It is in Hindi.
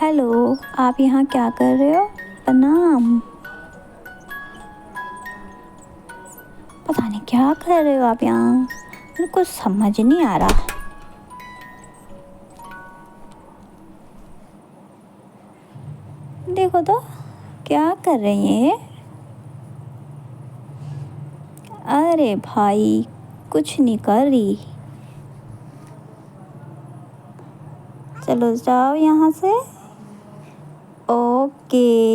हेलो, आप यहाँ क्या कर रहे हो? प्रणाम। पता नहीं क्या कर रहे हो आप यहाँ, मेरे को समझ नहीं आ रहा। देखो तो क्या कर रही हैं ये? अरे भाई, कुछ नहीं कर रही। चलो जाओ यहाँ से। ओके।